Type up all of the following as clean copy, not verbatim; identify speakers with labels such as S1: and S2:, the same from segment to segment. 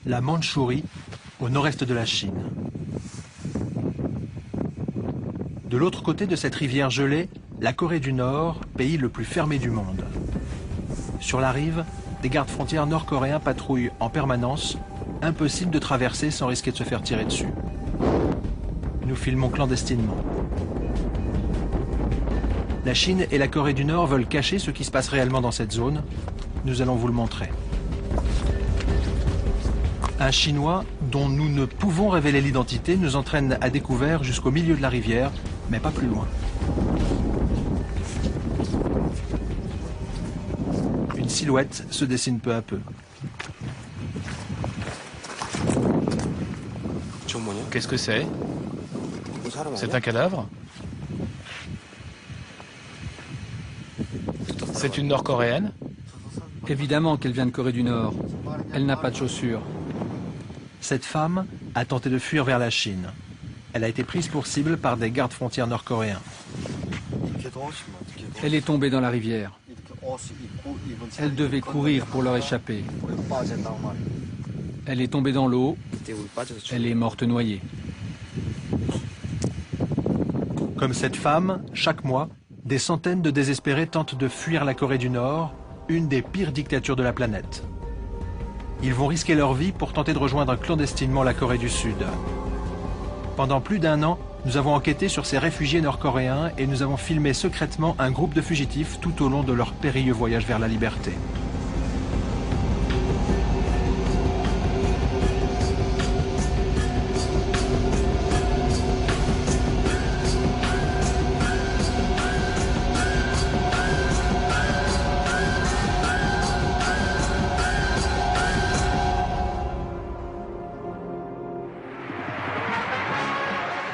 S1: la Mandchourie, au nord-est de la Chine. De l'autre côté de cette rivière gelée, la Corée du Nord, pays le plus fermé du monde. Sur la rive, des gardes-frontières nord-coréens patrouillent en permanence, impossible de traverser sans risquer de se faire tirer dessus. Nous filmons clandestinement. La Chine et la Corée du Nord veulent cacher ce qui se passe réellement dans cette zone. Nous allons vous le montrer. Un Chinois, dont nous ne pouvons révéler l'identité, nous entraîne à découvert jusqu'au milieu de la rivière, mais pas plus loin. Une silhouette se dessine peu à peu.
S2: Qu'est-ce que c'est? C'est un cadavre? C'est une Nord-Coréenne?
S3: Évidemment qu'elle vient de Corée du Nord. Elle n'a pas de chaussures.
S1: Cette femme a tenté de fuir vers la Chine. Elle a été prise pour cible par des gardes-frontières nord-coréens.
S3: Elle est tombée dans la rivière. Elle devait courir pour leur échapper. Elle est tombée dans l'eau. Elle est morte noyée.
S1: Comme cette femme, chaque mois, des centaines de désespérés tentent de fuir la Corée du Nord, une des pires dictatures de la planète. Ils vont risquer leur vie pour tenter de rejoindre clandestinement la Corée du Sud. Pendant plus d'1 an, nous avons enquêté sur ces réfugiés nord-coréens et nous avons filmé secrètement un groupe de fugitifs tout au long de leur périlleux voyage vers la liberté.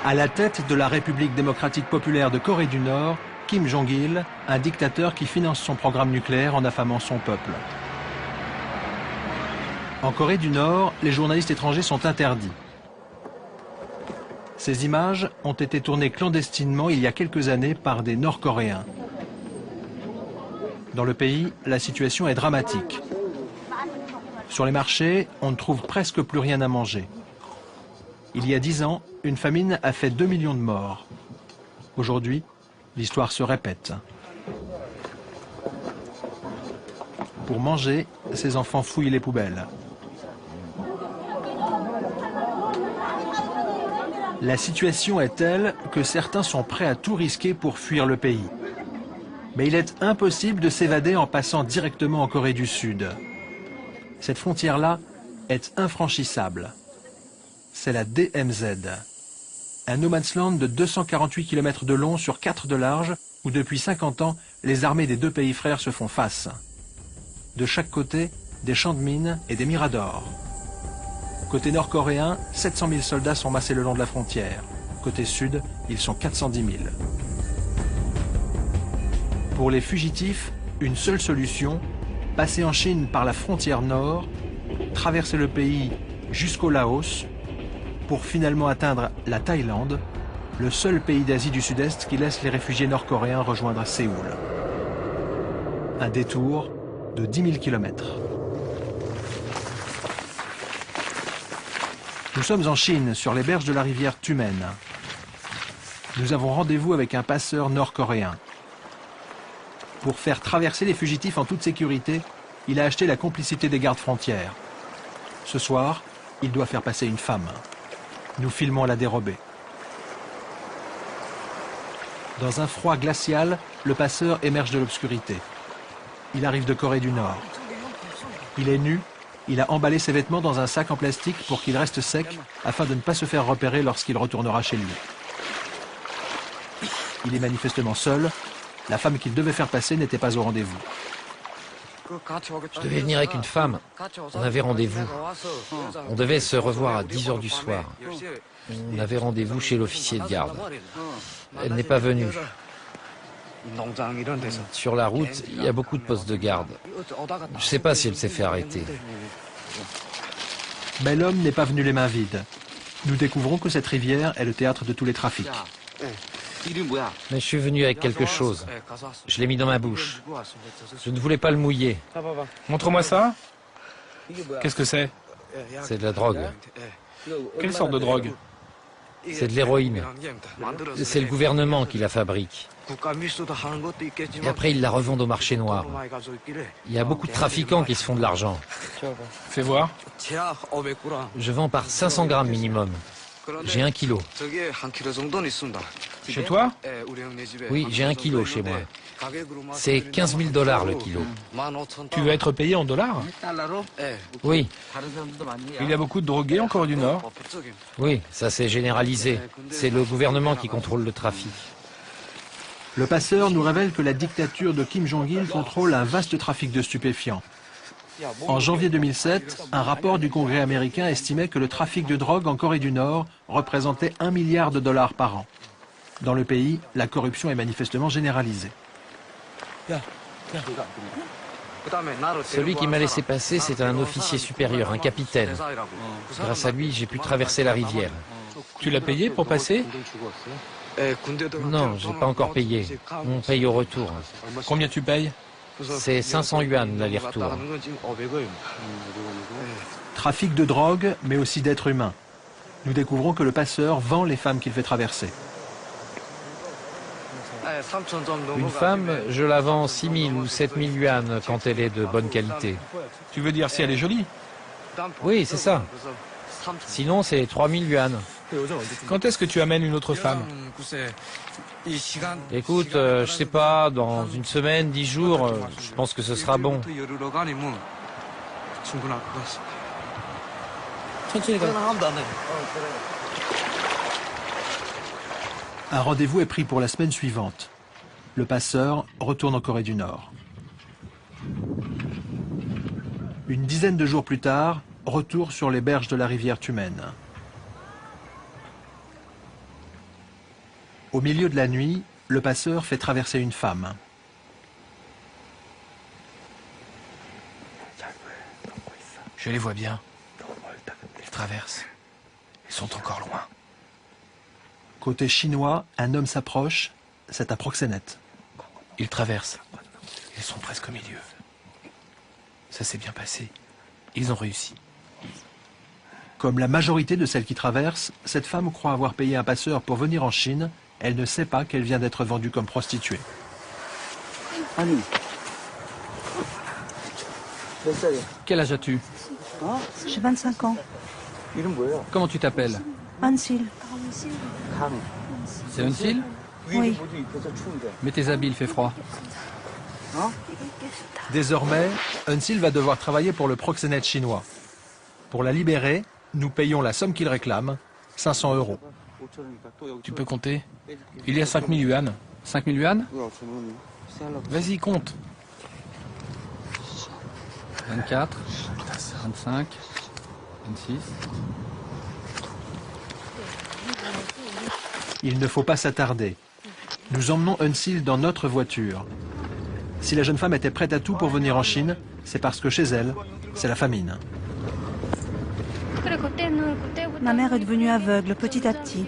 S1: À la tête de la République démocratique populaire de Corée du Nord, Kim Jong-il, un dictateur qui finance son programme nucléaire en affamant son peuple. En Corée du Nord, les journalistes étrangers sont interdits. Ces images ont été tournées clandestinement il y a quelques années par des Nord-Coréens. Dans le pays, la situation est dramatique. Sur les marchés, on ne trouve presque plus rien à manger. Il y a 10 ans, une famine a fait 2 millions de morts. Aujourd'hui, l'histoire se répète. Pour manger, ces enfants fouillent les poubelles. La situation est telle que certains sont prêts à tout risquer pour fuir le pays. Mais il est impossible de s'évader en passant directement en Corée du Sud. Cette frontière-là est infranchissable. C'est la DMZ, un no man's land de 248 km de long sur 4 de large, où depuis 50 ans, les armées des deux pays frères se font face. De chaque côté, des champs de mines et des miradors. Côté nord-coréen, 700 000 soldats sont massés le long de la frontière. Côté sud, ils sont 410 000. Pour les fugitifs, une seule solution, passer en Chine par la frontière nord, traverser le pays jusqu'au Laos, pour finalement atteindre la Thaïlande, le seul pays d'Asie du Sud-Est qui laisse les réfugiés nord-coréens rejoindre Séoul. Un détour de 10 000 km. Nous sommes en Chine, sur les berges de la rivière Tumen. Nous avons rendez-vous avec un passeur nord-coréen. Pour faire traverser les fugitifs en toute sécurité, il a acheté la complicité des gardes-frontières. Ce soir, il doit faire passer une femme. Nous filmons la dérobée. Dans un froid glacial, le passeur émerge de l'obscurité. Il arrive de Corée du Nord. Il est nu, il a emballé ses vêtements dans un sac en plastique pour qu'il reste sec afin de ne pas se faire repérer lorsqu'il retournera chez lui. Il est manifestement seul. La femme qu'il devait faire passer n'était pas au rendez-vous.
S4: Je devais venir avec une femme. On avait rendez-vous. On devait se revoir à 10 h du soir. On avait rendez-vous chez l'officier de garde. Elle n'est pas venue. Sur la route, il y a beaucoup de postes de garde. Je ne sais pas si elle s'est fait arrêter.
S1: Mais l'homme n'est pas venu les mains vides. Nous découvrons que cette rivière est le théâtre de tous les trafics.
S4: Mais je suis venu avec quelque chose. Je l'ai mis dans ma bouche. Je ne voulais pas le mouiller.
S2: Montre-moi ça. Qu'est-ce que c'est?
S4: C'est de la drogue.
S2: Quelle sorte de drogue?
S4: C'est de l'héroïne. C'est le gouvernement qui la fabrique. Et après, ils la revendent au marché noir. Il y a beaucoup de trafiquants qui se font de l'argent.
S2: Fais voir.
S4: Je vends par 500 grammes minimum. J'ai 1 kilo.
S2: Chez toi?
S4: Oui, j'ai 1 kilo chez moi. C'est 15 000 $ le kilo.
S2: Tu veux être payé en dollars?
S4: Oui,
S2: Il y a beaucoup de drogués en Corée du Nord.
S4: oui, ça s'est généralisé. C'est le gouvernement qui contrôle le trafic.
S1: Le passeur nous révèle que la dictature de Kim Jong-il contrôle un vaste trafic de stupéfiants. En janvier 2007, un rapport du Congrès américain estimait que le trafic de drogue en Corée du Nord représentait 1 milliard de dollars par an. Dans le pays, la corruption est manifestement généralisée.
S4: Celui qui m'a laissé passer, c'est un officier supérieur, un capitaine. Grâce à lui, j'ai pu traverser la rivière.
S2: Tu l'as payé pour passer?
S4: Non, j'ai pas encore payé. On paye au retour.
S2: Combien tu payes?
S4: C'est 500 yuan l'aller-retour.
S1: Trafic de drogue, mais aussi d'êtres humains. Nous découvrons que le passeur vend les femmes qu'il fait traverser.
S4: Une femme, je la vends 6 000 ou 7 000 yuan quand elle est de bonne qualité.
S2: Tu veux dire si elle est jolie?
S4: Oui, c'est ça. Sinon, c'est 3 000 yuan.
S2: Quand est-ce que tu amènes une autre femme?
S4: Écoute, je sais pas, dans une semaine, 10 jours, je pense que ce sera bon.
S1: Un rendez-vous est pris pour la semaine suivante. Le passeur retourne en Corée du Nord. Une dizaine de jours plus tard, retour sur les berges de la rivière Tumen. Au milieu de la nuit, le passeur fait traverser une femme.
S2: Je les vois bien. Ils traversent. Ils sont encore loin.
S1: Côté chinois, un homme s'approche, c'est un proxénète.
S2: Ils traversent. Ils sont presque au milieu. Ça s'est bien passé. Ils ont réussi.
S1: Comme la majorité de celles qui traversent, cette femme croit avoir payé un passeur pour venir en Chine. Elle ne sait pas qu'elle vient d'être vendue comme prostituée.
S3: Quel âge as-tu?
S5: J'ai 25 ans.
S3: Comment tu t'appelles?
S5: Ansil.
S3: C'est Unsil?
S5: Oui.
S3: Mets tes habits, il fait froid.
S1: Désormais, Unsil va devoir travailler pour le proxénète chinois. Pour la libérer, nous payons la somme qu'il réclame, 500 €.
S2: Tu peux compter? Il y a 5 000 yuan.
S3: 5 000 yuan?
S2: Vas-y, compte.
S3: 24, 25, 26.
S1: Il ne faut pas s'attarder. Nous emmenons Unsil dans notre voiture. Si la jeune femme était prête à tout pour venir en Chine, c'est parce que chez elle, c'est la famine.
S5: Ma mère est devenue aveugle petit à petit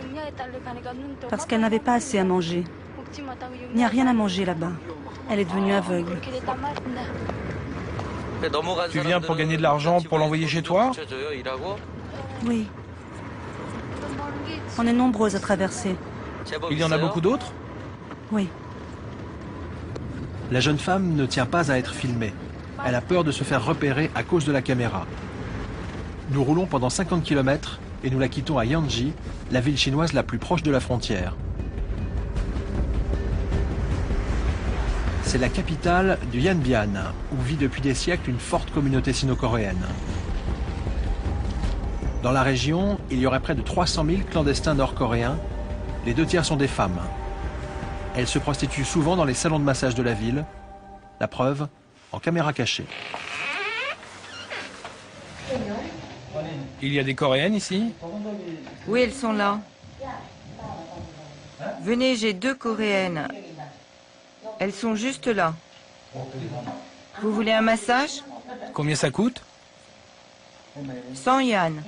S5: parce qu'elle n'avait pas assez à manger. Il n'y a rien à manger là-bas. Elle est devenue aveugle.
S2: Tu viens pour gagner de l'argent pour l'envoyer chez toi?
S5: Oui. On est nombreuses à traverser.
S2: Il y en a beaucoup d'autres?
S5: Oui.
S1: La jeune femme ne tient pas à être filmée. Elle a peur de se faire repérer à cause de la caméra. Nous roulons pendant 50 km et nous la quittons à Yanji, la ville chinoise la plus proche de la frontière. C'est la capitale du Yanbian, où vit depuis des siècles une forte communauté sino-coréenne. Dans la région, il y aurait près de 300 000 clandestins nord-coréens. Les 2 tiers sont des femmes. Elles se prostituent souvent dans les salons de massage de la ville. La preuve, en caméra cachée.
S2: Il y a des Coréennes ici?
S6: Oui, elles sont là. Venez, j'ai 2 Coréennes. Elles sont juste là. Vous voulez un massage?
S2: Combien ça coûte?
S6: 100 yuan.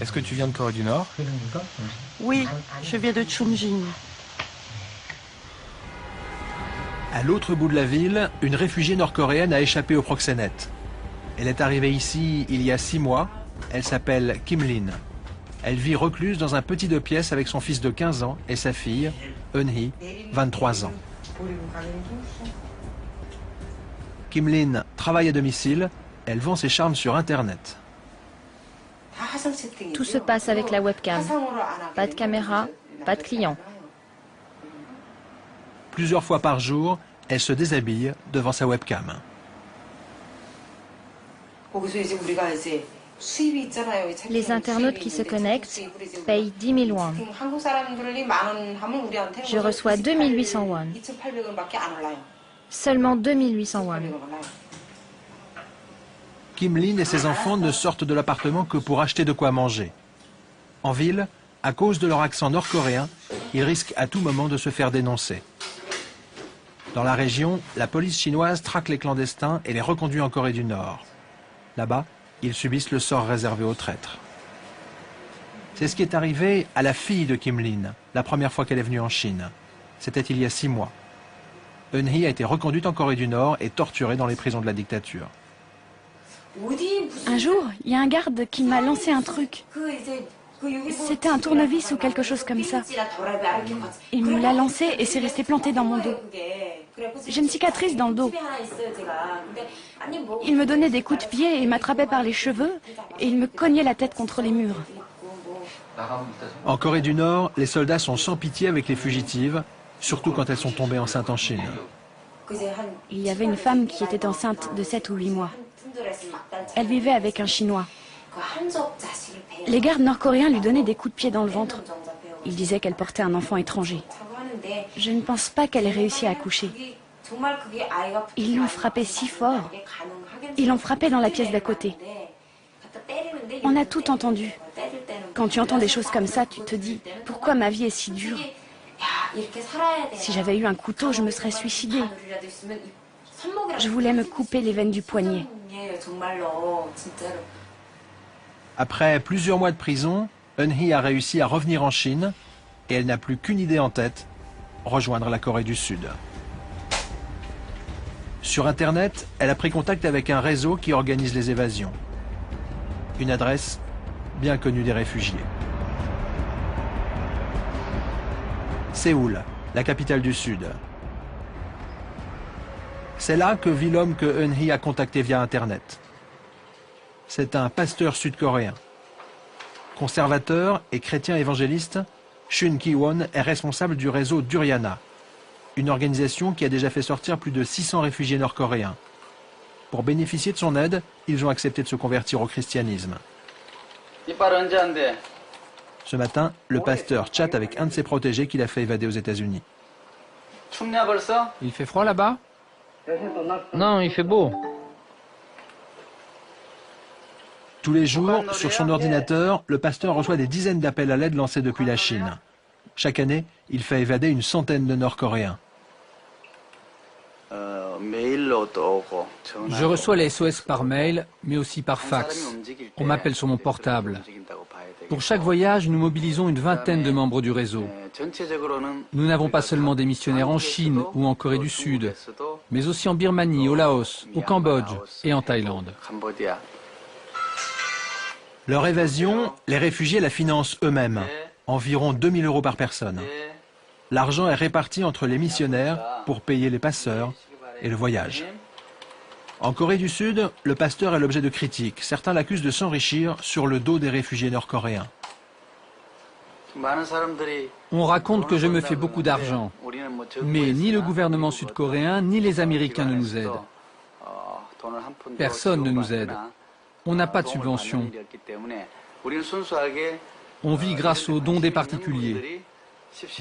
S2: Est-ce que tu viens de Corée du Nord?
S5: Oui, je viens de Chunjin.
S1: À l'autre bout de la ville, une réfugiée nord-coréenne a échappé au proxénète. Elle est arrivée ici il y a 6 mois. Elle s'appelle Kim Lin. Elle vit recluse dans un petit 2 pièces avec son fils de 15 ans et sa fille, Eun-hee, 23 ans. Kim Lin travaille à domicile. Elle vend ses charmes sur Internet.
S7: Tout se passe avec la webcam. Pas de caméra, pas de client.
S1: Plusieurs fois par jour, elle se déshabille devant sa webcam.
S7: Les internautes qui se connectent payent 10 000 won. Je reçois 2800 won. Seulement 2800 won.
S1: Kim Lin et ses enfants ne sortent de l'appartement que pour acheter de quoi manger. En ville, à cause de leur accent nord-coréen, ils risquent à tout moment de se faire dénoncer. Dans la région, la police chinoise traque les clandestins et les reconduit en Corée du Nord. Là-bas, ils subissent le sort réservé aux traîtres. C'est ce qui est arrivé à la fille de Kim Lin, la première fois qu'elle est venue en Chine. C'était il y a 6 mois. Eun-hee a été reconduite en Corée du Nord et torturée dans les prisons de la dictature.
S8: Un jour, il y a un garde qui m'a lancé un truc. C'était un tournevis ou quelque chose comme ça. Il me l'a lancé et c'est resté planté dans mon dos. J'ai une cicatrice dans le dos. Il me donnait des coups de pied et m'attrapait par les cheveux et il me cognait la tête contre les murs.
S1: En Corée du Nord, les soldats sont sans pitié avec les fugitives, surtout quand elles sont tombées enceintes en Chine.
S8: Il y avait une femme qui était enceinte de 7 ou 8 mois. Elle vivait avec un Chinois. Les gardes nord-coréens lui donnaient des coups de pied dans le ventre. Ils disaient qu'elle portait un enfant étranger. Je ne pense pas qu'elle ait réussi à accoucher. Ils l'ont frappée si fort. Ils l'ont frappée dans la pièce d'à côté. On a tout entendu. Quand tu entends des choses comme ça, tu te dis « Pourquoi ma vie est si dure ?» Si j'avais eu un couteau, je me serais suicidée. Je voulais me couper les veines du poignet.
S1: Après plusieurs mois de prison, Eun-hee a réussi à revenir en Chine et elle n'a plus qu'une idée en tête, rejoindre la Corée du Sud. Sur Internet, elle a pris contact avec un réseau qui organise les évasions. Une adresse bien connue des réfugiés. Séoul, la capitale du Sud. C'est là que vit l'homme que Eun-hee a contacté via Internet. C'est un pasteur sud-coréen. Conservateur et chrétien évangéliste, Chun Ki-won est responsable du réseau Duriana, une organisation qui a déjà fait sortir plus de 600 réfugiés nord-coréens. Pour bénéficier de son aide, ils ont accepté de se convertir au christianisme. Ce matin, le pasteur chatte avec un de ses protégés qu'il a fait évader aux États-Unis.
S3: Il fait froid là-bas?
S4: Non, il fait beau.
S1: Tous les jours, sur son ordinateur, le pasteur reçoit des dizaines d'appels à l'aide lancés depuis la Chine. Chaque année, il fait évader une centaine de Nord-Coréens.
S3: Je reçois les SOS par mail, mais aussi par fax. On m'appelle sur mon portable. Pour chaque voyage, nous mobilisons une vingtaine de membres du réseau. Nous n'avons pas seulement des missionnaires en Chine ou en Corée du Sud, mais aussi en Birmanie, au Laos, au Cambodge et en Thaïlande.
S1: Leur évasion, les réfugiés la financent eux-mêmes, environ 2 000 € par personne. L'argent est réparti entre les missionnaires pour payer les passeurs et le voyage. En Corée du Sud, le pasteur est l'objet de critiques. Certains l'accusent de s'enrichir sur le dos des réfugiés nord-coréens.
S3: On raconte que je me fais beaucoup d'argent, mais ni le gouvernement sud-coréen ni les Américains ne nous aident. Personne ne nous aide. On n'a pas de subvention. On vit grâce aux dons des particuliers.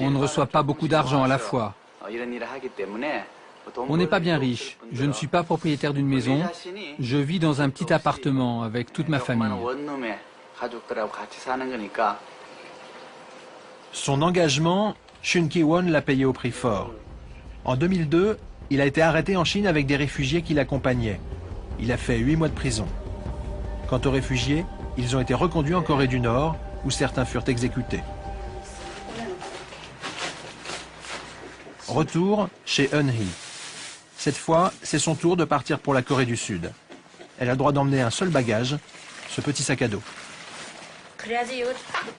S3: On ne reçoit pas beaucoup d'argent à la fois. On n'est pas bien riche. Je ne suis pas propriétaire d'une maison. Je vis dans un petit appartement avec toute ma famille.
S1: Son engagement, Chun Ki-won l'a payé au prix fort. En 2002, il a été arrêté en Chine avec des réfugiés qui l'accompagnaient. Il a fait 8 mois de prison. Quant aux réfugiés, ils ont été reconduits en Corée du Nord, où certains furent exécutés. Retour chez Eun-hee. Cette fois, c'est son tour de partir pour la Corée du Sud. elle a le droit d'emmener un seul bagage, ce petit sac à dos.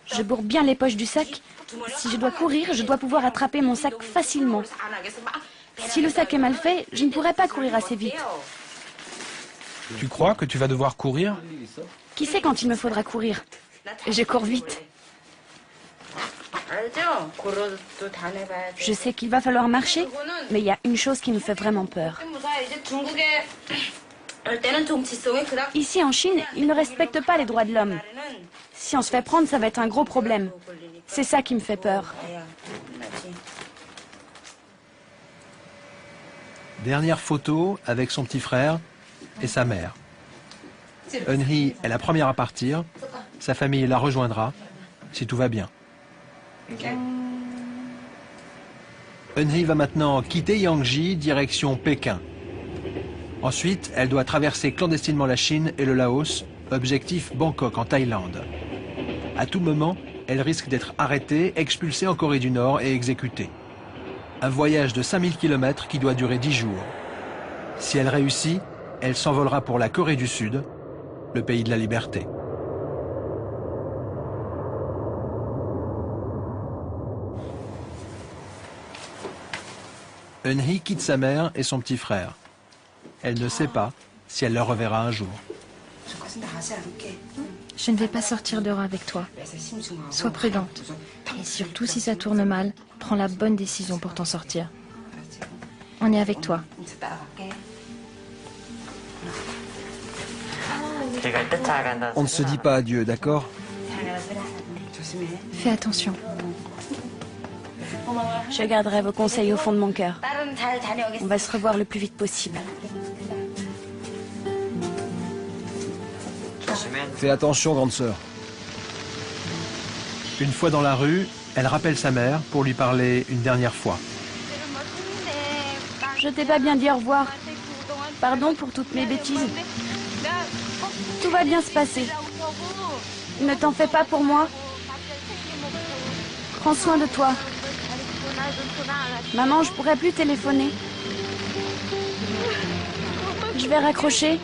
S8: Je bourre bien les poches du sac. Si je dois courir, je dois pouvoir attraper mon sac facilement. Si le sac est mal fait, je ne pourrai pas courir assez vite.
S2: Tu crois que tu vas devoir courir?
S8: Qui sait quand il me faudra courir? Je cours vite. Je sais qu'il va falloir marcher, mais il y a une chose qui nous fait vraiment peur. Ici en Chine, ils ne respectent pas les droits de l'homme. Si on se fait prendre, ça va être un gros problème. C'est ça qui me fait peur.
S1: Dernière photo avec son petit frère et sa mère. Eun-hee est la première à partir. Sa famille la rejoindra, si tout va bien. Eun-hee va maintenant quitter Yangji, direction Pékin. Ensuite, elle doit traverser clandestinement la Chine et le Laos, objectif Bangkok en Thaïlande. À tout moment, elle risque d'être arrêtée, expulsée en Corée du Nord et exécutée. Un voyage de 5000 km qui doit durer 10 jours. Si elle réussit, elle s'envolera pour la Corée du Sud, le pays de la liberté. Eun-hee quitte sa mère et son petit frère. Elle ne sait pas si elle le reverra un jour.
S7: Je ne vais pas sortir dehors avec toi. Sois prudente. Et surtout si ça tourne mal, prends la bonne décision pour t'en sortir. On est avec toi.
S9: On ne se dit pas adieu, d'accord?
S7: Fais attention.
S8: Je garderai vos conseils au fond de mon cœur. On va se revoir le plus vite possible.
S9: Fais attention, grande sœur.
S1: Une fois dans la rue, elle rappelle sa mère pour lui parler une dernière fois.
S8: Je t'ai pas bien dit au revoir. Pardon pour toutes mes bêtises. Tout va bien se passer. Ne t'en fais pas pour moi. Prends soin de toi. Maman, je pourrais plus téléphoner. Je vais raccrocher.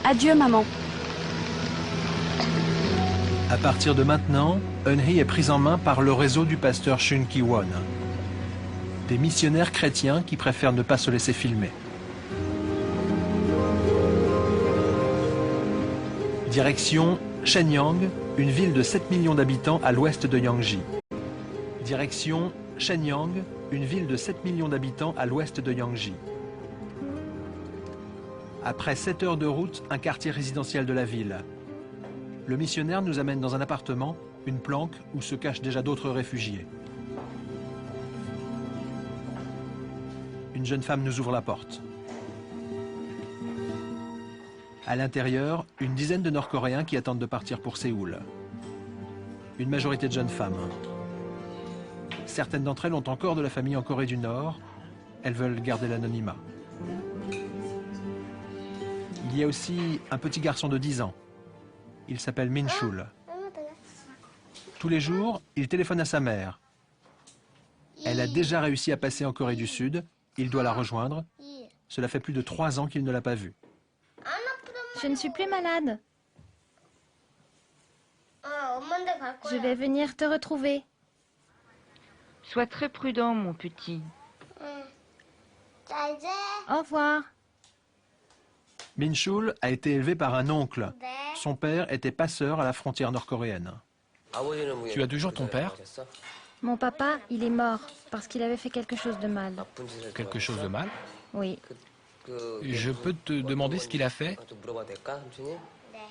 S8: Adieu, maman.
S1: À partir de maintenant, Eun-hee est prise en main par le réseau du pasteur Chun Ki-won. Des missionnaires chrétiens qui préfèrent ne pas se laisser filmer. Direction Shenyang, une ville de 7 millions d'habitants à l'ouest de Yangji. Direction Shenyang, une ville de 7 millions d'habitants à l'ouest de Yangji. Après 7 heures de route, un quartier résidentiel de la ville. Le missionnaire nous amène dans un appartement, une planque où se cachent déjà d'autres réfugiés. Une jeune femme nous ouvre la porte. À l'intérieur, une dizaine de Nord-Coréens qui attendent de partir pour Séoul. Une majorité de jeunes femmes. Certaines d'entre elles ont encore de la famille en Corée du Nord. Elles veulent garder l'anonymat. Il y a aussi un petit garçon de 10 ans. Il s'appelle Min-chul. Tous les jours, il téléphone à sa mère. Elle a déjà réussi à passer en Corée du Sud. Il doit la rejoindre. Cela fait plus de 3 ans qu'il ne l'a pas vue.
S7: Je ne suis plus malade. Je vais venir te retrouver.
S6: Sois très prudent, mon petit.
S7: Au revoir.
S1: Min-chul a été élevé par un oncle. Son père était passeur à la frontière nord-coréenne.
S2: Tu as toujours ton père?
S7: Mon papa, il est mort parce qu'il avait fait quelque chose de mal.
S2: Quelque chose de mal?
S7: Oui.
S2: Je peux te demander ce qu'il a fait?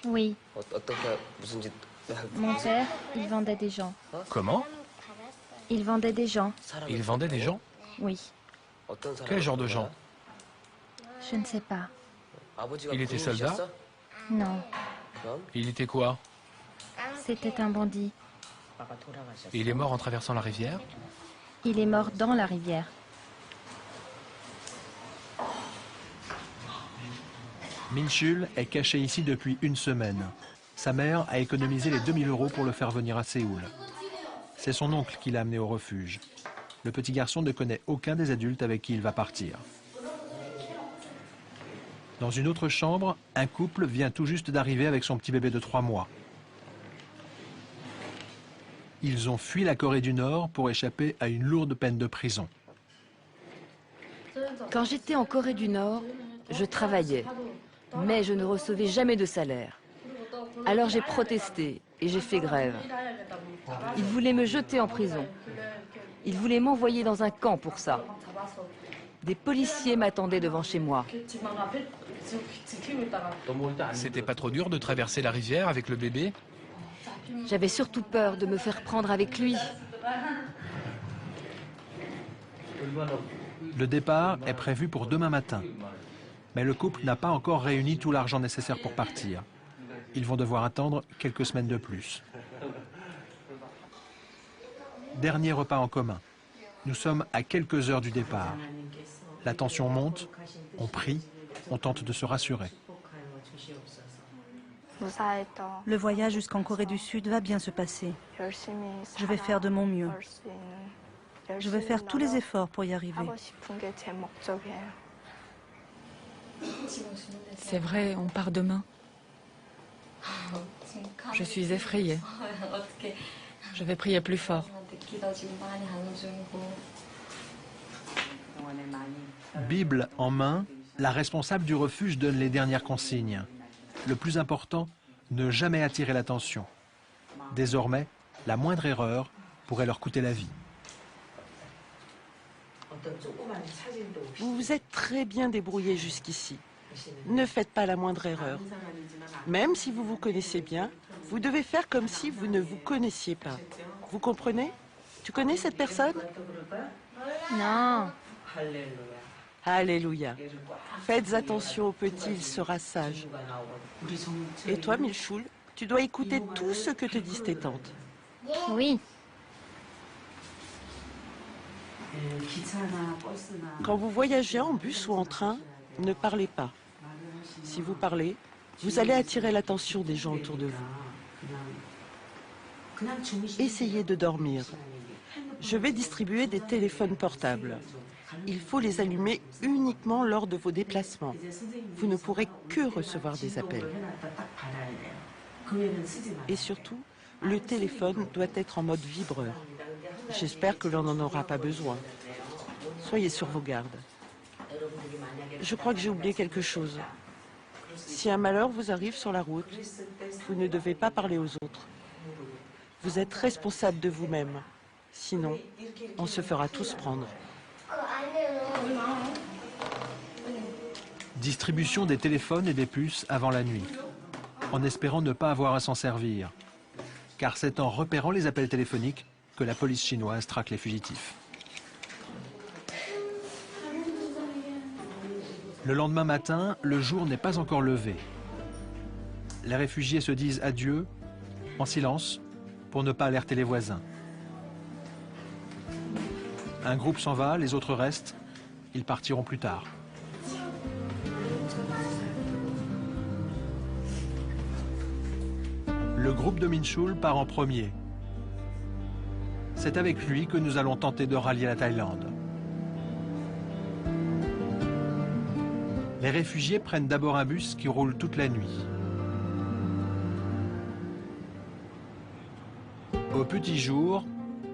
S7: Oui. Mon père, il vendait des gens.
S2: Comment?
S7: Il vendait des gens.
S2: Il vendait des gens?
S7: Oui.
S2: Quel genre de gens?
S7: Je ne sais pas.
S2: Il était soldat?
S7: Non.
S2: Il était quoi?
S7: C'était un bandit.
S2: Il est mort en traversant la rivière?
S7: Il est mort dans la rivière.
S1: Min-chul est caché ici depuis une semaine. Sa mère a économisé les 2000 € pour le faire venir à Séoul. C'est son oncle qui l'a amené au refuge. Le petit garçon ne connaît aucun des adultes avec qui il va partir. Dans une autre chambre, un couple vient tout juste d'arriver avec son petit bébé de 3 mois. Ils ont fui la Corée du Nord pour échapper à une lourde peine de prison.
S10: Quand j'étais en Corée du Nord, je travaillais, mais je ne recevais jamais de salaire. Alors j'ai protesté et j'ai fait grève. Ils voulaient me jeter en prison. Ils voulaient m'envoyer dans un camp pour ça. Des policiers m'attendaient devant chez moi.
S2: C'était pas trop dur de traverser la rivière avec le bébé?
S10: J'avais surtout peur de me faire prendre avec lui.
S1: Le départ est prévu pour demain matin. Mais le couple n'a pas encore réuni tout l'argent nécessaire pour partir. Ils vont devoir attendre quelques semaines de plus. Dernier repas en commun. Nous sommes à quelques heures du départ. La tension monte, on prie, on tente de se rassurer.
S5: Le voyage jusqu'en Corée du Sud va bien se passer. Je vais faire de mon mieux. Je vais faire tous les efforts pour y arriver.
S11: C'est vrai, on part demain. Je suis effrayée. Je vais prier plus fort.
S1: Bible en main, la responsable du refuge donne les dernières consignes. Le plus important, ne jamais attirer l'attention. Désormais, la moindre erreur pourrait leur coûter la vie.
S12: Vous vous êtes très bien débrouillé jusqu'ici. Ne faites pas la moindre erreur. Même si vous vous connaissez bien, vous devez faire comme si vous ne vous connaissiez pas. Vous comprenez? Tu connais cette personne?
S7: Non.
S12: Alléluia. Faites attention au petit, il sera sage. Et toi, Milchoul, tu dois écouter tout ce que te disent tes tantes.
S7: Oui.
S12: Quand vous voyagez en bus ou en train, ne parlez pas. Si vous parlez, vous allez attirer l'attention des gens autour de vous. Essayez de dormir. Je vais distribuer des téléphones portables. Il faut les allumer uniquement lors de vos déplacements. Vous ne pourrez que recevoir des appels. Et surtout, le téléphone doit être en mode vibreur. J'espère que l'on n'en aura pas besoin. Soyez sur vos gardes. Je crois que j'ai oublié quelque chose. Si un malheur vous arrive sur la route, vous ne devez pas parler aux autres. Vous êtes responsable de vous-même. Sinon, on se fera tous prendre.
S1: Distribution des téléphones et des puces avant la nuit, en espérant ne pas avoir à s'en servir. Car c'est en repérant les appels téléphoniques que la police chinoise traque les fugitifs. Le lendemain matin, le jour n'est pas encore levé. Les réfugiés se disent adieu, en silence, pour ne pas alerter les voisins. Un groupe s'en va, les autres restent. Ils partiront plus tard. Le groupe de Minchul part en premier. C'est avec lui que nous allons tenter de rallier la Thaïlande. Les réfugiés prennent d'abord un bus qui roule toute la nuit. Au petit jour,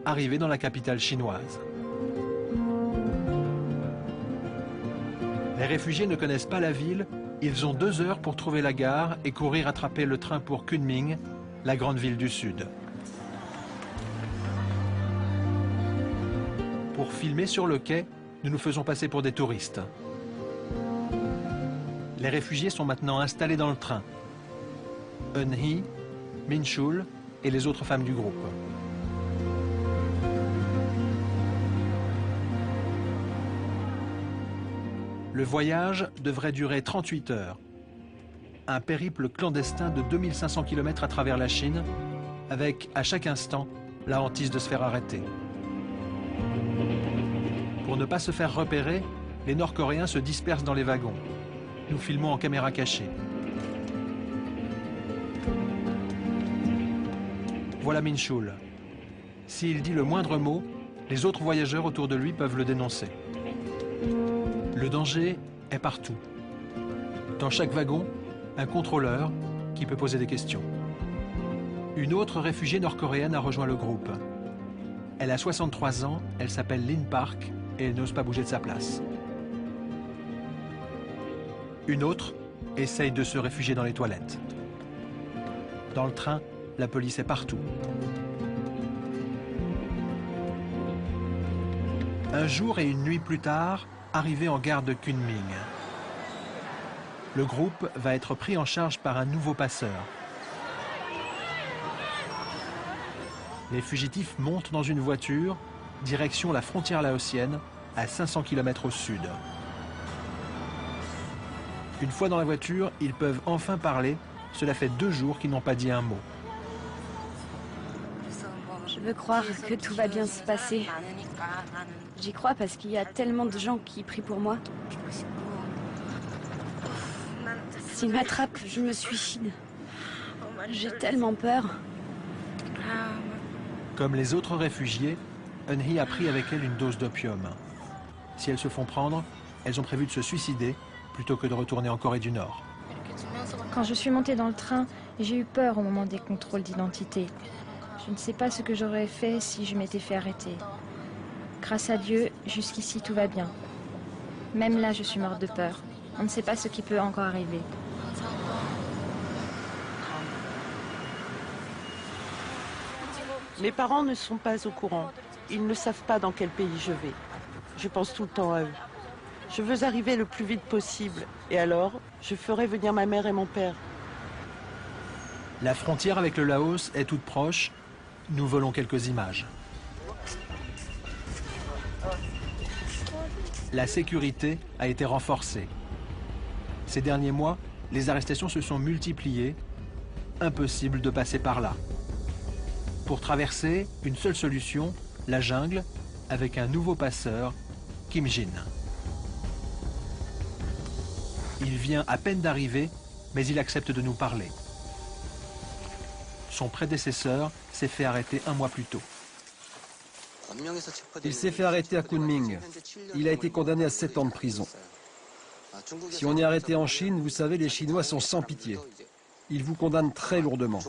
S1: arrivés dans la capitale chinoise. Les réfugiés ne connaissent pas la ville, ils ont 2 heures pour trouver la gare et courir attraper le train pour Kunming, la grande ville du sud. Pour filmer sur le quai, nous nous faisons passer pour des touristes. Les réfugiés sont maintenant installés dans le train. Eun-hee, Minchul et les autres femmes du groupe. Le voyage devrait durer 38 heures. Un périple clandestin de 2500 km à travers la Chine, avec à chaque instant la hantise de se faire arrêter. Pour ne pas se faire repérer, les Nord-Coréens se dispersent dans les wagons. Nous filmons en caméra cachée. Voilà Minchul. S'il dit le moindre mot, les autres voyageurs autour de lui peuvent le dénoncer. Le danger est partout. Dans chaque wagon, un contrôleur qui peut poser des questions. Une autre réfugiée nord-coréenne a rejoint le groupe. Elle a 63 ans, elle s'appelle Lin Park et elle n'ose pas bouger de sa place. Une autre essaye de se réfugier dans les toilettes. Dans le train, la police est partout. Un jour et une nuit plus tard, arrivé en gare de Kunming. Le groupe va être pris en charge par un nouveau passeur. Les fugitifs montent dans une voiture, direction la frontière laotienne, à 500 km au sud. Une fois dans la voiture, ils peuvent enfin parler. Cela fait 2 jours qu'ils n'ont pas dit un mot.
S8: Je veux croire que tout va bien se passer. J'y crois parce qu'il y a tellement de gens qui prient pour moi. S'ils m'attrapent, je me suicide. J'ai tellement peur.
S1: Comme les autres réfugiés, Eun-hee a pris avec elle une dose d'opium. Si elles se font prendre, elles ont prévu de se suicider plutôt que de retourner en Corée du Nord.
S7: Quand je suis montée dans le train, j'ai eu peur au moment des contrôles d'identité. Je ne sais pas ce que j'aurais fait si je m'étais fait arrêter. Grâce à Dieu, jusqu'ici tout va bien. Même là, je suis morte de peur. On ne sait pas ce qui peut encore arriver.
S12: Mes parents ne sont pas au courant. Ils ne savent pas dans quel pays je vais. Je pense tout le temps à eux. Je veux arriver le plus vite possible. Et alors, je ferai venir ma mère et mon père.
S1: La frontière avec le Laos est toute proche. Nous volons quelques images. La sécurité a été renforcée. Ces derniers mois, les arrestations se sont multipliées. Impossible de passer par là. Pour traverser, une seule solution, la jungle, avec un nouveau passeur, Kim Jin. Il vient à peine d'arriver, mais il accepte de nous parler. Son prédécesseur s'est fait arrêter 1 mois plus tôt.
S9: Il s'est fait arrêter à Kunming. Il a été condamné à 7 ans de prison. Si on est arrêté en Chine, vous savez, les Chinois sont sans pitié. Ils vous condamnent très lourdement.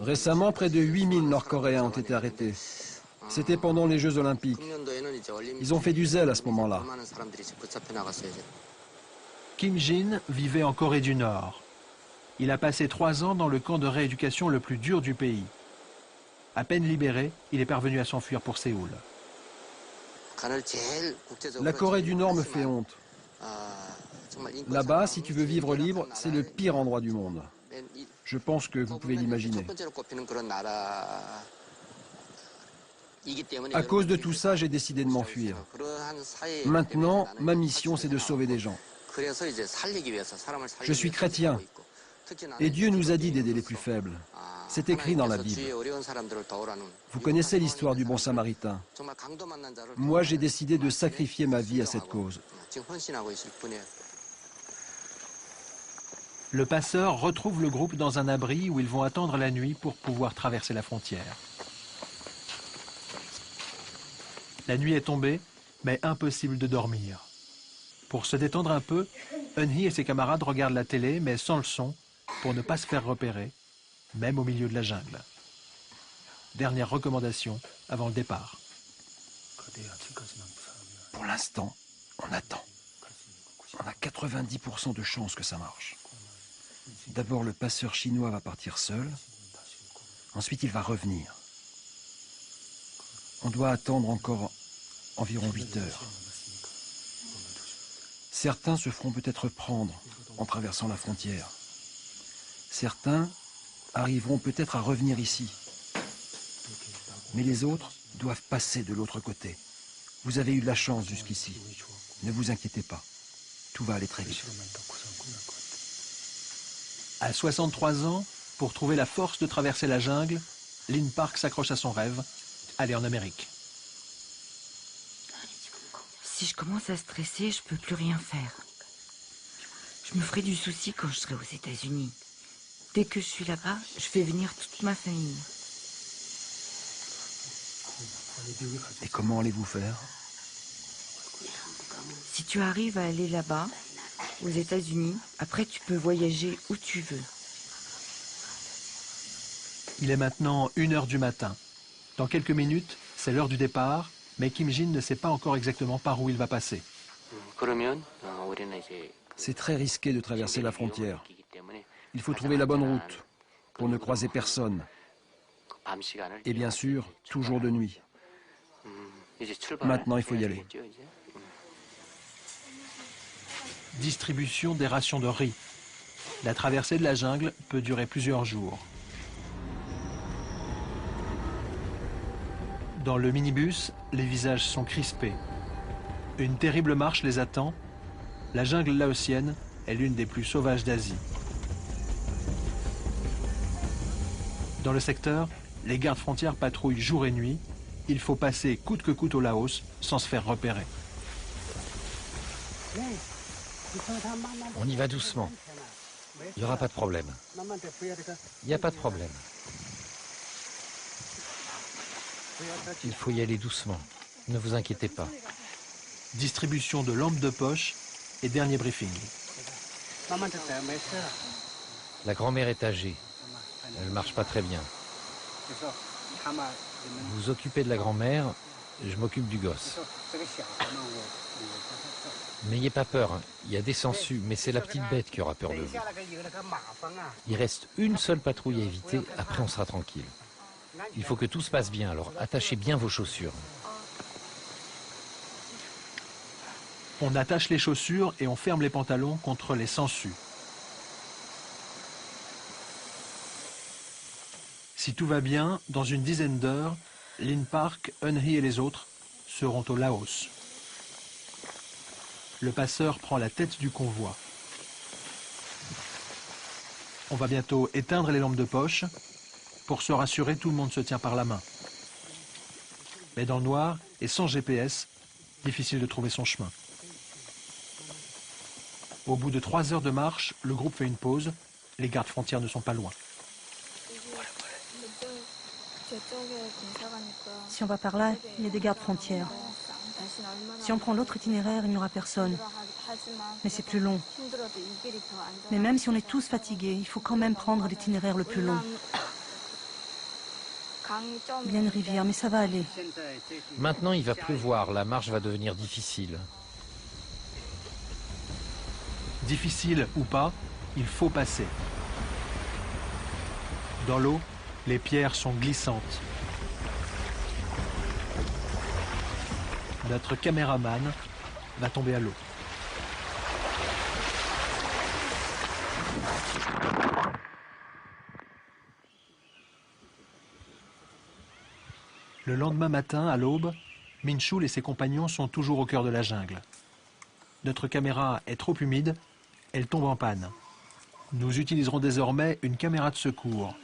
S9: Récemment, près de 8000 Nord-Coréens ont été arrêtés. C'était pendant les Jeux Olympiques. Ils ont fait du zèle à ce moment-là.
S1: Kim Jin vivait en Corée du Nord. Il a passé 3 ans dans le camp de rééducation le plus dur du pays. À peine libéré, il est parvenu à s'enfuir pour Séoul.
S9: La Corée du Nord me fait honte. Là-bas, si tu veux vivre libre, c'est le pire endroit du monde. Je pense que vous pouvez l'imaginer. À cause de tout ça, j'ai décidé de m'enfuir. Maintenant, ma mission, c'est de sauver des gens. Je suis chrétien. Et Dieu nous a dit d'aider les plus faibles. C'est écrit dans la Bible. Vous connaissez l'histoire du bon Samaritain. Moi, j'ai décidé de sacrifier ma vie à cette cause.
S1: Le passeur retrouve le groupe dans un abri où ils vont attendre la nuit pour pouvoir traverser la frontière. La nuit est tombée, mais impossible de dormir. Pour se détendre un peu, Eun-hee et ses camarades regardent la télé, mais sans le son, pour ne pas se faire repérer, même au milieu de la jungle. Dernière recommandation avant le départ.
S9: Pour l'instant, on attend. On a 90% de chances que ça marche. D'abord, le passeur chinois va partir seul. Ensuite, il va revenir. On doit attendre encore environ 8 heures. Certains se feront peut-être prendre en traversant la frontière. Certains arriveront peut-être à revenir ici. Mais les autres doivent passer de l'autre côté. Vous avez eu de la chance jusqu'ici. Ne vous inquiétez pas. Tout va aller très vite.
S1: À 63 ans, pour trouver la force de traverser la jungle, Lin Park s'accroche à son rêve, aller en Amérique.
S13: Si je commence à stresser, je peux plus rien faire. Je me ferai du souci quand je serai aux États-Unis. Dès que je suis là-bas, je fais venir toute ma famille.
S9: Et comment allez-vous faire?
S13: Si tu arrives à aller là-bas, aux États-Unis, après tu peux voyager où tu veux.
S1: Il est maintenant 1 h du matin. Dans quelques minutes, c'est l'heure du départ, mais Kim Jin ne sait pas encore exactement par où il va passer.
S9: C'est très risqué de traverser la frontière. Il faut trouver la bonne route pour ne croiser personne. Et bien sûr, toujours de nuit. Maintenant, il faut y aller.
S1: Distribution des rations de riz. La traversée de la jungle peut durer plusieurs jours. Dans le minibus, les visages sont crispés. Une terrible marche les attend. La jungle laotienne est l'une des plus sauvages d'Asie. Dans le secteur, les gardes frontières patrouillent jour et nuit. Il faut passer coûte que coûte au Laos sans se faire repérer.
S4: On y va doucement. Il n'y aura pas de problème. Il n'y a pas de problème. Il faut y aller doucement. Ne vous inquiétez pas.
S1: Distribution de lampes de poche et dernier briefing.
S4: La grand-mère est âgée. Elle ne marche pas très bien. Vous vous occupez de la grand-mère, je m'occupe du gosse. N'ayez pas peur, hein. Il y a des sangsues, mais c'est la petite bête qui aura peur de vous. Il reste une seule patrouille à éviter, après on sera tranquille. Il faut que tout se passe bien, alors attachez bien vos chaussures.
S1: On attache les chaussures et on ferme les pantalons contre les sangsues. Si tout va bien, dans une dizaine d'heures, Lin Park, Eun Hee et les autres seront au Laos. Le passeur prend la tête du convoi. On va bientôt éteindre les lampes de poche. Pour se rassurer, tout le monde se tient par la main. Mais dans le noir et sans GPS, difficile de trouver son chemin. Au bout de 3 heures de marche, le groupe fait une pause. Les gardes frontières ne sont pas loin.
S5: Si on va par là, il y a des gardes frontières. Si on prend l'autre itinéraire, il n'y aura personne. Mais c'est plus long. Mais même si on est tous fatigués, il faut quand même prendre l'itinéraire le plus long. Il y a une rivière, mais ça va aller.
S4: Maintenant, il va pleuvoir, la marche va devenir difficile.
S1: Difficile ou pas, il faut passer. Dans l'eau, les pierres sont glissantes. Notre caméraman va tomber à l'eau. Le lendemain matin, à l'aube, Min Chul et ses compagnons sont toujours au cœur de la jungle. Notre caméra est trop humide, elle tombe en panne. Nous utiliserons désormais une caméra de secours.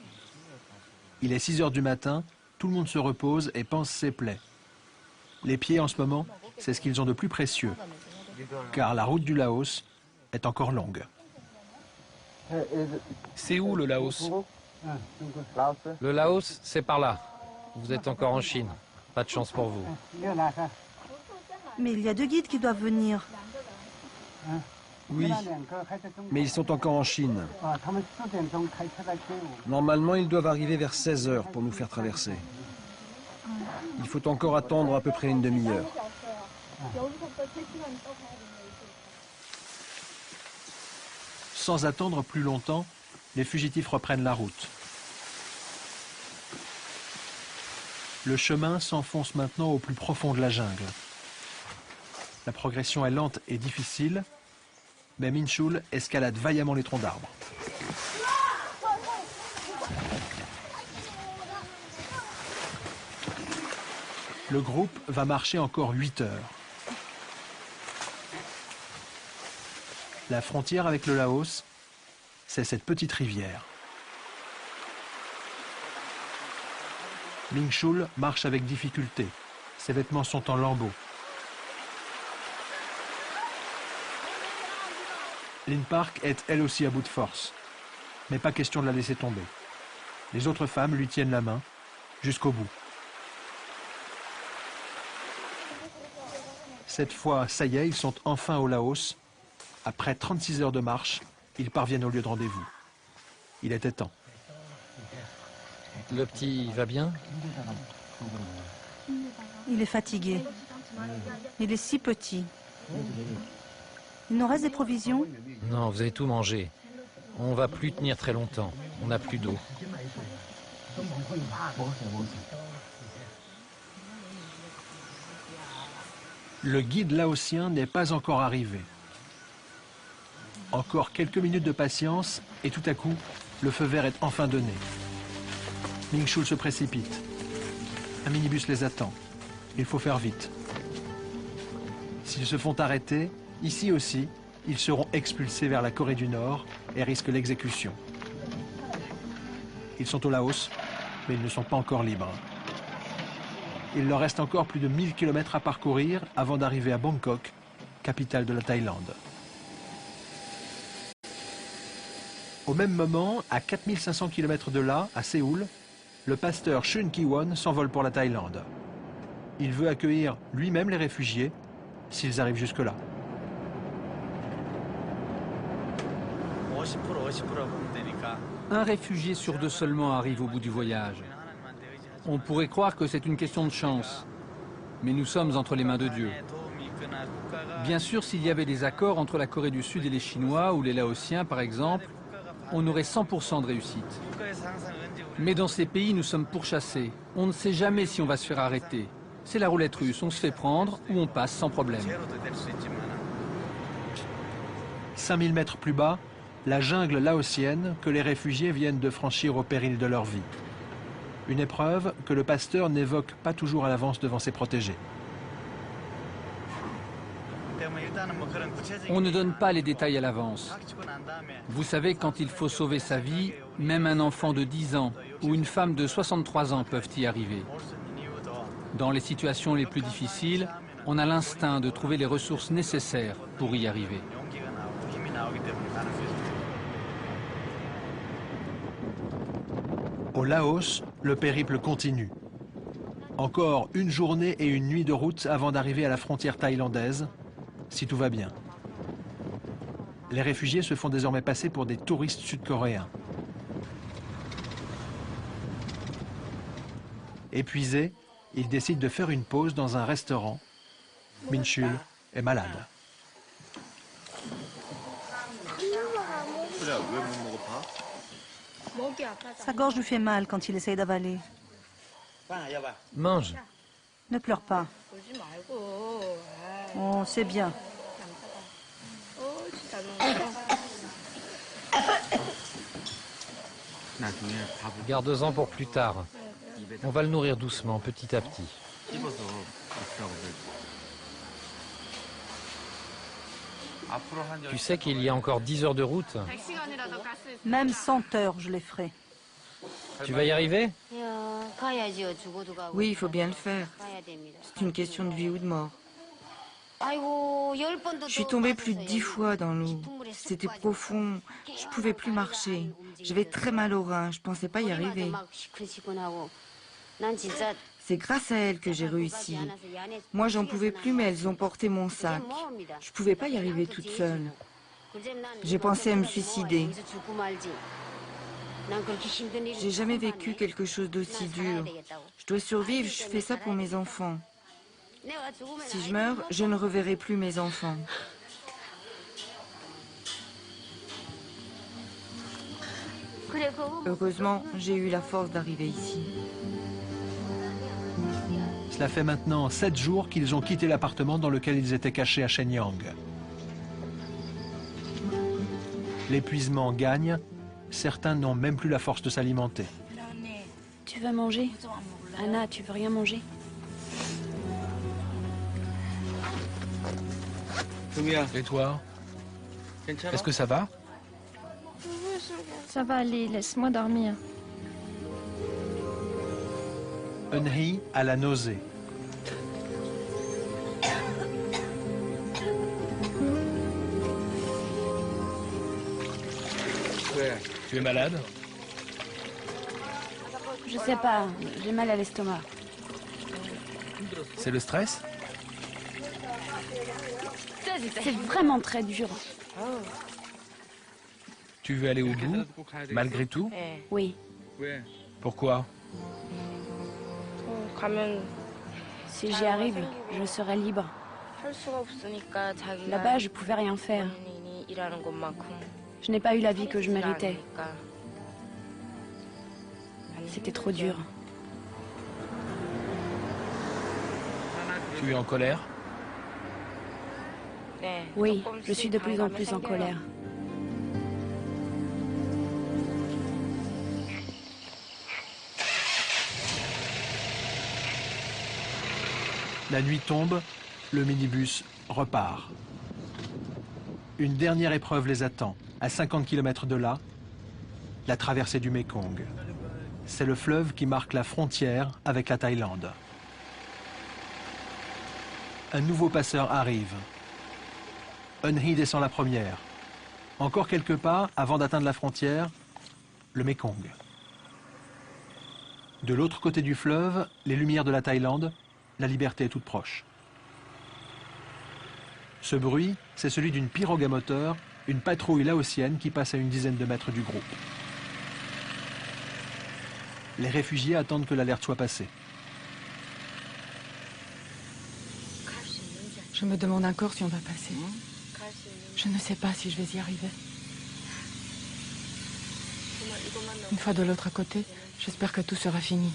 S1: Il est 6 heures du matin, tout le monde se repose et pense ses plaies. Les pieds en ce moment, c'est ce qu'ils ont de plus précieux, car la route du Laos est encore longue.
S2: C'est où le Laos?
S4: Le Laos, c'est par là. Vous êtes encore en Chine. Pas de chance pour vous.
S5: Mais il y a 2 guides qui doivent venir.
S9: Oui, mais ils sont encore en Chine. Normalement, ils doivent arriver vers 16 heures pour nous faire traverser. Il faut encore attendre à peu près une demi-heure.
S1: Sans attendre plus longtemps, les fugitifs reprennent la route. Le chemin s'enfonce maintenant au plus profond de la jungle. La progression est lente et difficile, mais Min Chul escalade vaillamment les troncs d'arbres. Le groupe va marcher encore 8 heures. La frontière avec le Laos, c'est cette petite rivière. Min Chul marche avec difficulté. Ses vêtements sont en lambeaux. Lin Park est elle aussi à bout de force. Mais pas question de la laisser tomber. Les autres femmes lui tiennent la main jusqu'au bout. Cette fois, ça y est, ils sont enfin au Laos. Après 36 heures de marche, ils parviennent au lieu de rendez-vous. Il était temps.
S4: Le petit va bien?
S5: Il est fatigué. Il est si petit. Il nous reste des provisions?
S4: Non, vous avez tout mangé. On va plus tenir très longtemps. On n'a plus d'eau.
S1: Le guide laotien n'est pas encore arrivé. Encore quelques minutes de patience et tout à coup, le feu vert est enfin donné. Ming Shul se précipite. Un minibus les attend. Il faut faire vite. S'ils se font arrêter, ici aussi, ils seront expulsés vers la Corée du Nord et risquent l'exécution. Ils sont au Laos, mais ils ne sont pas encore libres. Il leur reste encore plus de 1000 km à parcourir avant d'arriver à Bangkok, capitale de la Thaïlande. Au même moment, à 4500 km de là, à Séoul, le pasteur Chun Ki-won s'envole pour la Thaïlande. Il veut accueillir lui-même les réfugiés, s'ils arrivent jusque-là.
S3: Un réfugié sur 2 seulement arrive au bout du voyage. On pourrait croire que c'est une question de chance, mais nous sommes entre les mains de Dieu. Bien sûr, s'il y avait des accords entre la Corée du Sud et les Chinois ou les Laotiens, par exemple, on aurait 100% de réussite. Mais dans ces pays, nous sommes pourchassés. On ne sait jamais si on va se faire arrêter. C'est la roulette russe, on se fait prendre ou on passe sans problème.
S1: 5000 mètres plus bas, la jungle laotienne que les réfugiés viennent de franchir au péril de leur vie. Une épreuve que le pasteur n'évoque pas toujours à l'avance devant ses protégés.
S3: On ne donne pas les détails à l'avance. Vous savez, quand il faut sauver sa vie, même un enfant de 10 ans ou une femme de 63 ans peuvent y arriver. Dans les situations les plus difficiles, on a l'instinct de trouver les ressources nécessaires pour y arriver.
S1: Au Laos, le périple continue. Encore une journée et une nuit de route avant d'arriver à la frontière thaïlandaise, si tout va bien. Les réfugiés se font désormais passer pour des touristes sud-coréens. Épuisés, ils décident de faire une pause dans un restaurant. Min Shul est malade.
S5: Sa gorge lui fait mal quand il essaye d'avaler.
S4: Mange.
S5: Ne pleure pas. Oh, c'est bien.
S4: Garde-en pour plus tard. On va le nourrir doucement, petit à petit. Tu sais qu'il y a encore 10 heures de route?
S5: Même 100 heures, je les ferai.
S4: Tu vas y arriver?
S6: Oui, il faut bien le faire. C'est une question de vie ou de mort. Je suis tombée plus de 10 fois dans l'eau. C'était profond. Je ne pouvais plus marcher. J'avais très mal au rein. Je ne pensais pas y arriver. C'est grâce à elles que j'ai réussi. Moi, j'en pouvais plus, mais elles ont porté mon sac. Je ne pouvais pas y arriver toute seule. J'ai pensé à me suicider. J'ai jamais vécu quelque chose d'aussi dur. Je dois survivre, je fais ça pour mes enfants. Si je meurs, je ne reverrai plus mes enfants. Heureusement, j'ai eu la force d'arriver ici.
S1: Cela fait maintenant 7 jours qu'ils ont quitté l'appartement dans lequel ils étaient cachés à Shenyang. L'épuisement gagne. Certains n'ont même plus la force de s'alimenter.
S8: Tu vas manger? Anna, tu veux rien manger?
S2: Et toi? Est-ce que ça va?
S7: Ça va aller, laisse-moi dormir.
S1: Eun-hee a la nausée.
S2: Tu es malade?
S8: Je sais pas, j'ai mal à l'estomac.
S2: C'est le stress?
S8: C'est vraiment très dur.
S2: Tu veux aller au bout, malgré tout?
S8: Oui.
S2: Pourquoi?
S8: Si j'y arrive, je serai libre. Là-bas, je pouvais rien faire. Je n'ai pas eu la vie que je méritais. C'était trop dur.
S2: Tu es en colère?
S8: Oui, je suis de plus en plus en colère.
S1: La nuit tombe, le minibus repart. Une dernière épreuve les attend, à 50 km de là, la traversée du Mekong. C'est le fleuve qui marque la frontière avec la Thaïlande. Un nouveau passeur arrive. Eun Hee descend la première. Encore quelques pas avant d'atteindre la frontière, le Mekong. De l'autre côté du fleuve, les lumières de la Thaïlande, la liberté est toute proche. Ce bruit, c'est celui d'une pirogue à moteur, une patrouille laotienne qui passe à une dizaine de mètres du groupe. Les réfugiés attendent que l'alerte soit passée.
S11: Je me demande encore si on va passer. Je ne sais pas si je vais y arriver. Une fois de l'autre côté, j'espère que tout sera fini.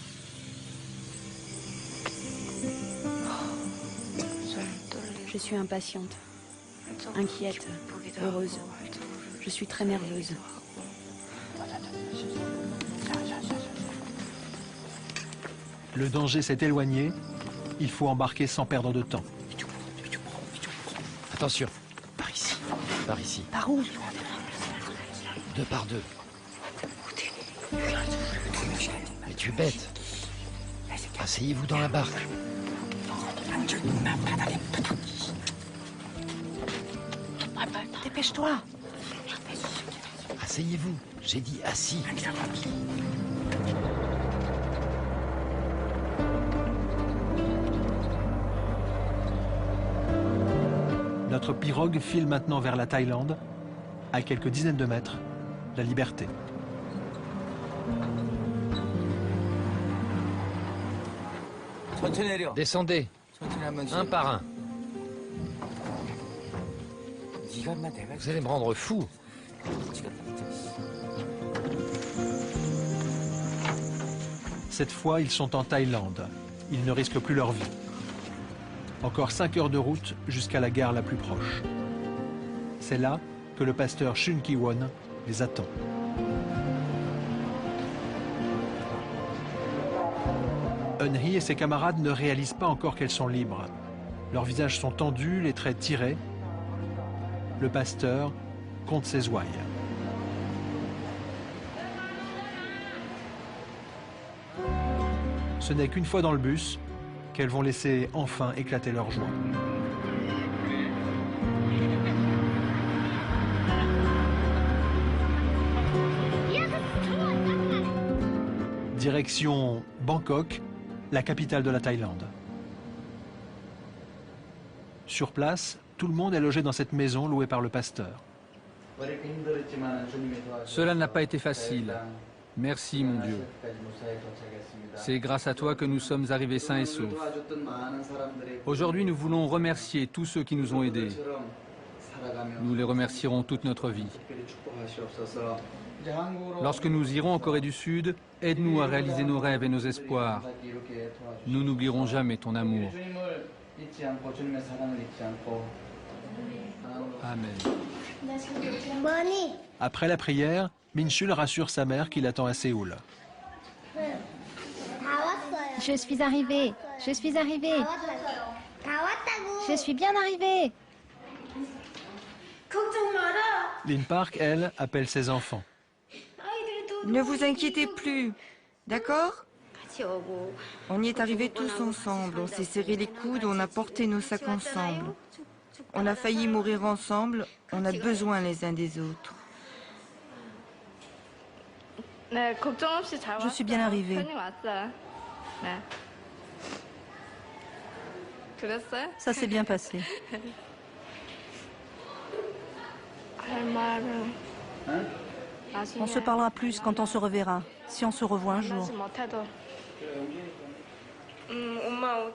S8: Je suis impatiente, inquiète, heureuse. Je suis très nerveuse.
S1: Le danger s'est éloigné, il faut embarquer sans perdre de temps.
S4: Attention, par ici, par ici.
S8: Par où?
S4: 2 par 2. Mais tu es bête. Asseyez-vous dans la barque.
S8: Dépêche-toi.
S4: Asseyez-vous, j'ai dit assis.
S1: Notre pirogue file maintenant vers la Thaïlande, à quelques dizaines de mètres, la liberté.
S4: Descendez, un par un. Vous allez me rendre fou.
S1: Cette fois, ils sont en Thaïlande. Ils ne risquent plus leur vie. Encore 5 heures de route jusqu'à la gare la plus proche. C'est là que le pasteur Chun Ki-won les attend. Eun Hee et ses camarades ne réalisent pas encore qu'elles sont libres. Leurs visages sont tendus, les traits tirés. Le pasteur compte ses ouailles. Ce n'est qu'une fois dans le bus qu'elles vont laisser enfin éclater leur joie. Direction Bangkok, la capitale de la Thaïlande. Sur place, tout le monde est logé dans cette maison louée par le pasteur.
S3: Cela n'a pas été facile. Merci, mon Dieu. C'est grâce à toi que nous sommes arrivés sains et saufs. Aujourd'hui, nous voulons remercier tous ceux qui nous ont aidés. Nous les remercierons toute notre vie. Lorsque nous irons en Corée du Sud, aide-nous à réaliser nos rêves et nos espoirs. Nous n'oublierons jamais ton amour. Amen.
S1: Après la prière, Min-chul rassure sa mère qui l'attend à Séoul.
S7: Je suis arrivée. Je suis arrivée. Je suis bien arrivée.
S1: Lin Park, elle, appelle ses enfants.
S6: Ne vous inquiétez plus, d'accord? On y est arrivés tous ensemble, on s'est serré les coudes, on a porté nos sacs ensemble. On a failli mourir ensemble, on a besoin les uns des autres.
S5: Je suis bien arrivée. Ça s'est bien passé. On se parlera plus quand on se reverra, si on se revoit un jour.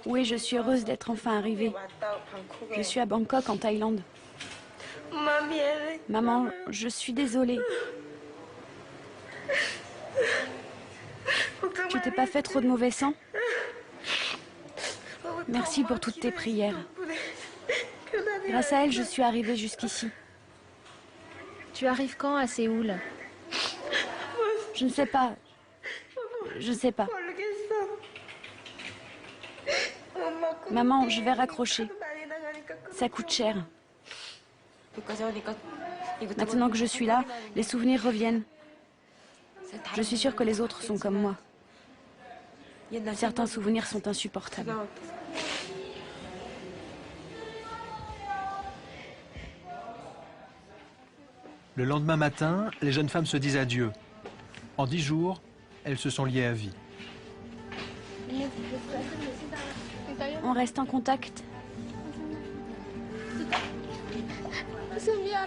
S8: Oui, je suis heureuse d'être enfin arrivée. Je suis à Bangkok, en Thaïlande. Maman, je suis désolée. Tu t'es pas fait trop de mauvais sang? Merci pour toutes tes prières. Grâce à elle, je suis arrivée jusqu'ici.
S7: Tu arrives quand à Séoul?
S8: Je ne sais pas. Je ne sais pas. Maman, je vais raccrocher. Ça coûte cher. Maintenant que je suis là, les souvenirs reviennent. Je suis sûre que les autres sont comme moi. Certains souvenirs sont insupportables.
S1: Le lendemain matin, les jeunes femmes se disent adieu. En 10 jours, elles se sont liées à vie.
S8: On reste en contact.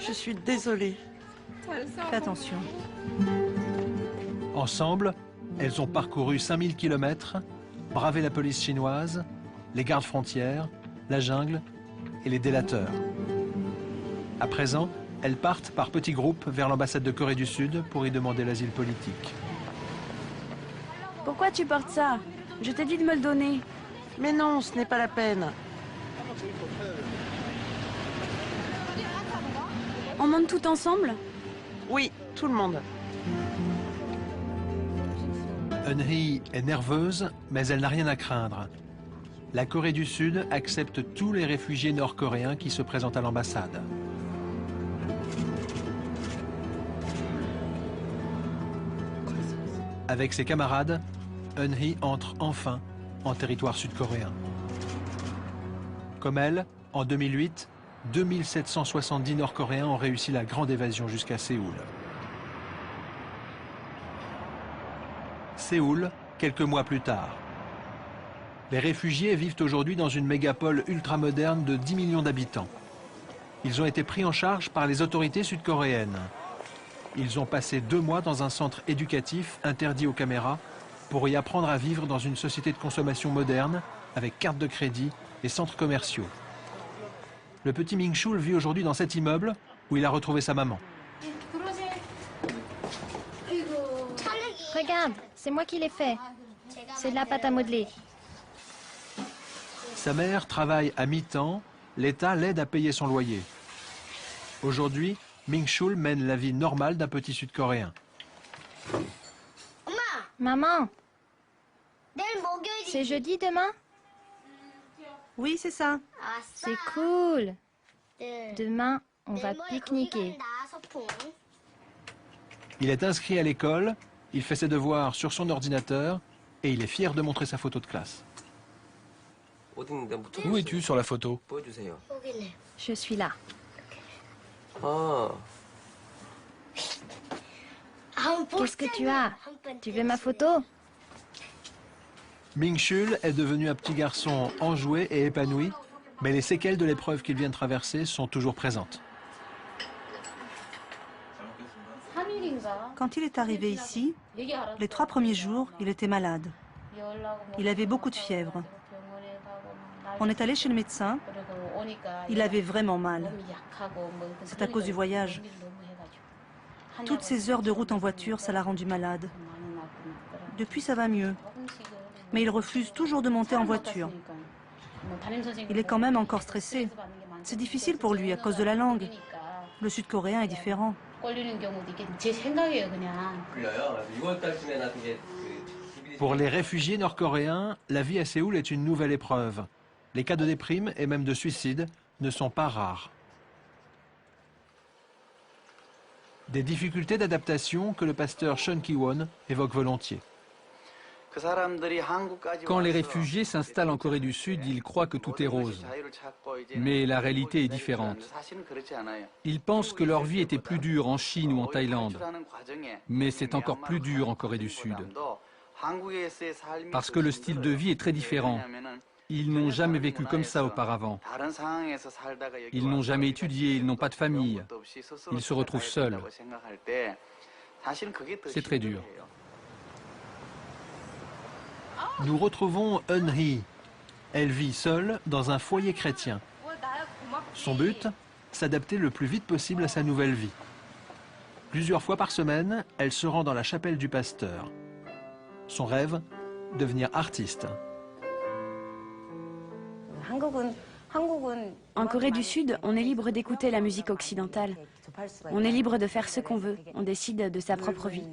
S12: Je suis désolée.
S5: Fais attention.
S1: Ensemble, elles ont parcouru 5000 km, bravé la police chinoise, les gardes frontières, la jungle et les délateurs. À présent, elles partent par petits groupes vers l'ambassade de Corée du Sud pour y demander l'asile politique.
S8: Pourquoi tu portes ça? Je t'ai dit de me le donner.
S12: Mais non, ce n'est pas la peine.
S8: On monte tout ensemble?
S12: Oui, tout le monde.
S1: Eun-hee est nerveuse, mais elle n'a rien à craindre. La Corée du Sud accepte tous les réfugiés nord-coréens qui se présentent à l'ambassade. Avec ses camarades, Eun-hee entre enfin en territoire sud-coréen. Comme elle, en 2008, 2770 Nord-Coréens ont réussi la grande évasion jusqu'à Séoul. Séoul, quelques mois plus tard. Les réfugiés vivent aujourd'hui dans une mégapole ultramoderne de 10 millions d'habitants. Ils ont été pris en charge par les autorités sud-coréennes. Ils ont passé 2 mois dans un centre éducatif interdit aux caméras pour y apprendre à vivre dans une société de consommation moderne avec carte de crédit et centres commerciaux. Le petit Ming-chul vit aujourd'hui dans cet immeuble où il a retrouvé sa maman.
S7: Regarde, c'est moi qui l'ai fait. C'est de la pâte à modeler.
S1: Sa mère travaille à mi-temps, l'État l'aide à payer son loyer. Aujourd'hui, Ming-chul mène la vie normale d'un petit Sud-Coréen.
S7: Maman, c'est jeudi demain?
S5: Oui, c'est ça.
S7: C'est cool. Demain, on va pique-niquer.
S1: Il est inscrit à l'école, il fait ses devoirs sur son ordinateur et il est fier de montrer sa photo de classe.
S2: Où es-tu sur la photo?
S7: Je suis là. Qu'est-ce que tu as? Tu veux ma photo?
S1: Ming-chul est devenu un petit garçon enjoué et épanoui, mais les séquelles de l'épreuve qu'il vient de traverser sont toujours présentes.
S5: Quand il est arrivé ici, les 3 premiers jours, il était malade. Il avait beaucoup de fièvre. On est allé chez le médecin. Il avait vraiment mal. C'est à cause du voyage. Toutes ces heures de route en voiture, ça l'a rendu malade. Depuis, ça va mieux. Mais il refuse toujours de monter en voiture. Il est quand même encore stressé. C'est difficile pour lui à cause de la langue. Le sud-coréen est différent.
S1: Pour les réfugiés nord-coréens, la vie à Séoul est une nouvelle épreuve. Les cas de déprime et même de suicide ne sont pas rares. Des difficultés d'adaptation que le pasteur Sean Ki-won évoque volontiers.
S3: Quand les réfugiés s'installent en Corée du Sud, ils croient que tout est rose. Mais la réalité est différente. Ils pensent que leur vie était plus dure en Chine ou en Thaïlande. Mais c'est encore plus dur en Corée du Sud. Parce que le style de vie est très différent. Ils n'ont jamais vécu comme ça auparavant. Ils n'ont jamais étudié, ils n'ont pas de famille. Ils se retrouvent seuls. C'est très dur.
S1: Nous retrouvons Eun-hee. Elle vit seule dans un foyer chrétien. Son but, s'adapter le plus vite possible à sa nouvelle vie. Plusieurs fois par semaine, elle se rend dans la chapelle du pasteur. Son rêve, devenir artiste.
S8: En Corée du Sud, on est libre d'écouter la musique occidentale. On est libre de faire ce qu'on veut. On décide de sa propre vie.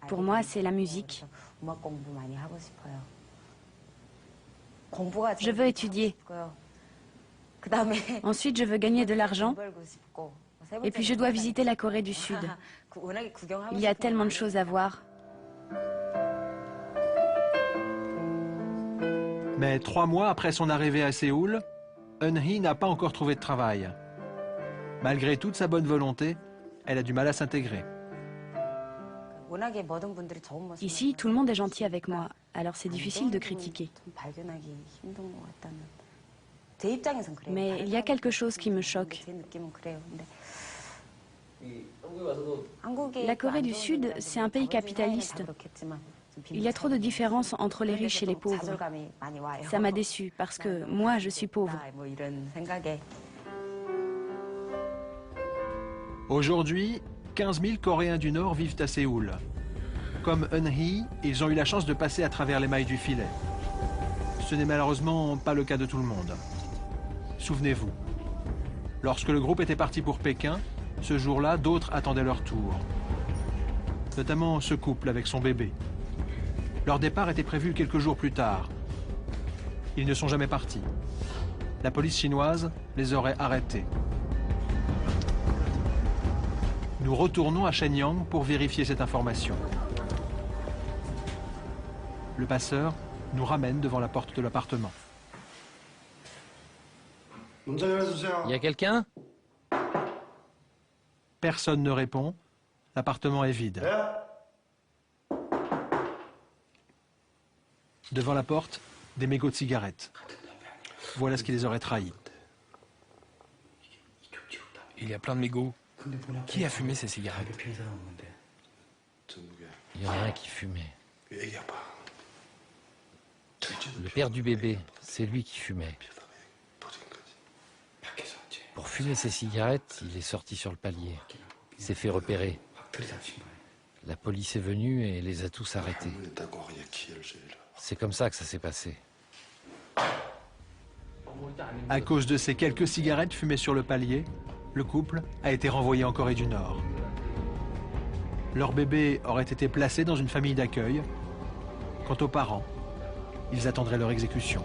S8: Pour moi, c'est la musique. Je veux étudier. Ensuite, je veux gagner de l'argent. Et puis, je dois visiter la Corée du Sud. Il y a tellement de choses à voir.
S1: Mais 3 mois après son arrivée à Séoul, Eun-hee n'a pas encore trouvé de travail. Malgré toute sa bonne volonté, elle a du mal à s'intégrer.
S8: Ici, tout le monde est gentil avec moi, alors c'est difficile de critiquer. Mais il y a quelque chose qui me choque. La Corée du Sud, c'est un pays capitaliste. Il y a trop de différences entre les riches et les pauvres. Ça m'a déçue parce que moi, je suis pauvre.
S1: Aujourd'hui, 15 000 Coréens du Nord vivent à Séoul. Comme Eun-hee, ils ont eu la chance de passer à travers les mailles du filet. Ce n'est malheureusement pas le cas de tout le monde. Souvenez-vous, lorsque le groupe était parti pour Pékin, ce jour-là, d'autres attendaient leur tour. Notamment ce couple avec son bébé. Leur départ était prévu quelques jours plus tard. Ils ne sont jamais partis. La police chinoise les aurait arrêtés. Nous retournons à Shenyang pour vérifier cette information. Le passeur nous ramène devant la porte de l'appartement.
S4: Il y a quelqu'un?
S1: Personne ne répond. L'appartement est vide. Devant la porte, des mégots de cigarettes. Voilà ce qui les aurait trahis.
S2: Il y a plein de mégots. Qui a fumé ces cigarettes?
S4: Il y en a un qui fumait. Le père du bébé, c'est lui qui fumait. Pour fumer ses cigarettes, il est sorti sur le palier. Il s'est fait repérer. La police est venue et les a tous arrêtés. C'est comme ça que ça s'est passé.
S1: À cause de ces quelques cigarettes fumées sur le palier, le couple a été renvoyé en Corée du Nord. Leur bébé aurait été placé dans une famille d'accueil. Quant aux parents, ils attendraient leur exécution.